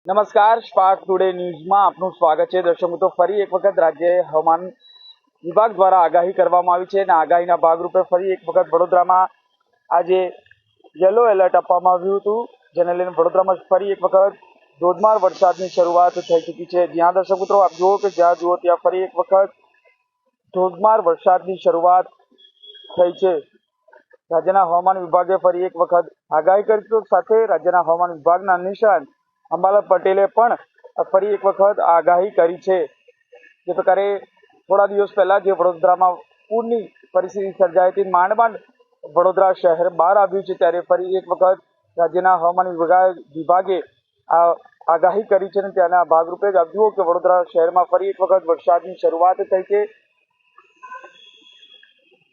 નમસ્કાર, spark today ન્યૂઝમાં આપનું સ્વાગત છે. દર્શક મિત્રો, ફરી એક વખત રાજ્ય હવામાન વિભાગ દ્વારા આગાહી કરવામાં આવી છે અને આગાહીના ભાગરૂપે ફરી એક વખત વડોદરામાં આજે યલો એલર્ટ આપવામાં આવ્યું હતું, જેને લઈને વડોદરામાં ફરી એક વખત ધોધમાર વરસાદની શરૂઆત થઈ ચૂકી છે. જ્યાં દર્શક મિત્રો આપ જુઓ કે જ્યાં જુઓ ત્યાં ફરી એક વખત ધોધમાર વરસાદની શરૂઆત થઈ છે. રાજ્યના હવામાન વિભાગે ફરી એક વખત આગાહી કરી તો સાથે રાજ્યના હવામાન વિભાગના નિષ્ણાત અંબાલાલ પટેલે પણ ફરી એક વખત આગાહી કરી છે. જે પ્રકારે થોડા દિવસ પહેલા જે વડોદરામાં પૂરની પરિસ્થિતિ સર્જાઈ હતી, માંડ વડોદરા શહેર બહાર આવ્યું છે, ત્યારે ફરી એક વખત રાજ્યના હવામાન વિભાગે આગાહી કરી છે અને તેના ભાગરૂપે જ આપ જુઓ કે વડોદરા શહેરમાં ફરી એક વખત વરસાદની શરૂઆત થઈ છે.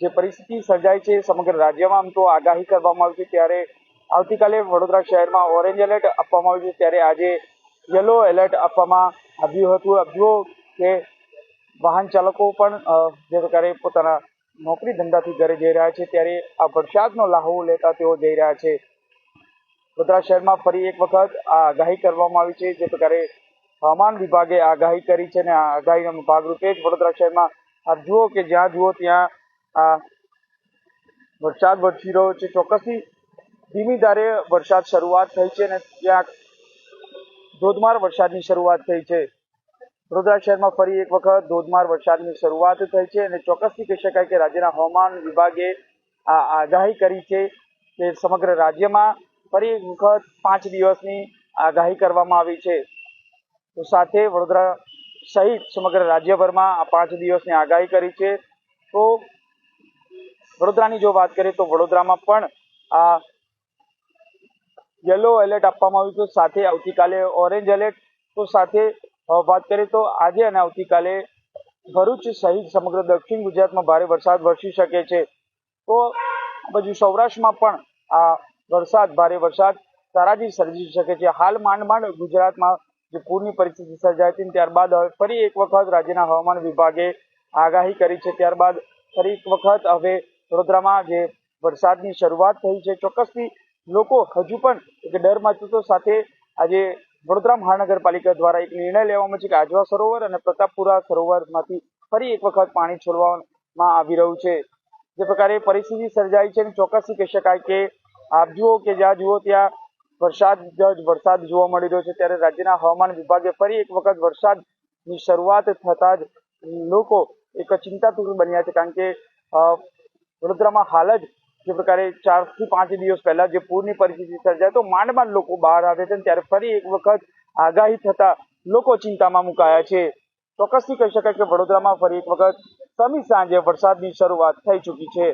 જે પરિસ્થિતિ સર્જાઈ છે સમગ્ર રાજ્યમાં આમ તો આગાહી કરવામાં આવી છે, ત્યારે આવતીકાલે વડોદરા શહેરમાં ઓરેન્જ એલર્ટ આપવામાં આવ્યું છે, ત્યારે આજે યલો એલર્ટ આપવામાં આવ્યું હતું. આપ જુઓ કે વાહન ચાલકો પણ જે પ્રકારે પોતાના નોકરી ધંધાથી ઘરે જઈ રહ્યા છે, ત્યારે આ વરસાદનો લાહો લેતા તેઓ જઈ રહ્યા છે. વડોદરા શહેરમાં ફરી એક વખત આ આગાહી કરવામાં આવી છે. જે પ્રકારે હવામાન વિભાગે આગાહી કરી છે અને આ આગાહીના ભાગરૂપે જ વડોદરા શહેરમાં આપ જુઓ કે જ્યાં જુઓ ત્યાં આ વરસાદ વરસી રહ્યો છે. ચોક્કસથી ધીમી ધારે વરસાદ શરૂઆત થઈ છે અને ત્યાં ધોધમાર વરસાદની શરૂઆત થઈ છે. વડોદરા શહેરમાં ફરી એક વખત ધોધમાર વરસાદની શરૂઆત થઈ છે અને ચોક્કસથી કહી શકાય કે રાજ્યના હવામાન વિભાગે આ આગાહી કરી છે કે સમગ્ર રાજ્યમાં ફરી એક વખત 5 દિવસની આગાહી કરવામાં આવી છે. તો સાથે વડોદરા સહિત સમગ્ર રાજ્યભરમાં આ 5 દિવસની આગાહી કરી છે. તો વડોદરાની જો વાત કરીએ તો વડોદરામાં પણ આ યલો એલર્ટ આપવામાં આવ્યું છે, સાથે આવતીકાલે ઓરેન્જ એલર્ટ. તો સાથે વાત કરીએ તો આજે અને આવતીકાલે ભરૂચ સહિત સમગ્ર દક્ષિણ ગુજરાતમાં ભારે વરસાદ વરસી શકે છે. તો બાજુ સૌરાષ્ટ્રમાં પણ આ ભારે વરસાદ તારાજી સર્જી શકે છે. હાલ માંડ ગુજરાતમાં જે પૂરની પરિસ્થિતિ સર્જાઈ હતી, ત્યારબાદ હવે ફરી એક વખત રાજ્યના હવામાન વિભાગે આગાહી કરી છે. ત્યારબાદ ફરી એક વખત હવે વડોદરામાં જે વરસાદની શરૂઆત થઈ છે, ચોક્કસથી લોકો હજુ પણ એક ડરમાં છે. તો સાથે આજે વડોદરા મહાનગરપાલિકા દ્વારા એક નિર્ણય લેવામાં છે કે આજવા સરોવર અને પ્રતાપપુરા સરોવરમાંથી ફરી એક વખત પાણી છોડવામાં આવી રહ્યું છે. જે પ્રકારે પરિસ્થિતિ સર્જાઈ છે, ચોક્કસથી કહી શકાય કે આપ જુઓ કે જ્યાં જુઓ ત્યાં વરસાદ જોવા મળી રહ્યો છે. ત્યારે રાજ્યના હવામાન વિભાગે ફરી એક વખત વરસાદની શરૂઆત થતા જ લોકો એક ચિંતાતુર બન્યા છે, કારણ કે વડોદરામાં હાલ જ જે પ્રકારે 4 થી 5 દિવસ પહેલા જે પૂરની પરિસ્થિતિ સર્જાય તો માંડ લોકો બહાર આવે છે, ત્યારે ફરી એક વખત આગાહી થતા લોકો ચિંતામાં મુકાયા છે. ચોક્કસથી કહી શકાય કે વડોદરામાં ફરી એક વખત સમી સાંજે વરસાદની શરૂઆત થઈ ચૂકી છે.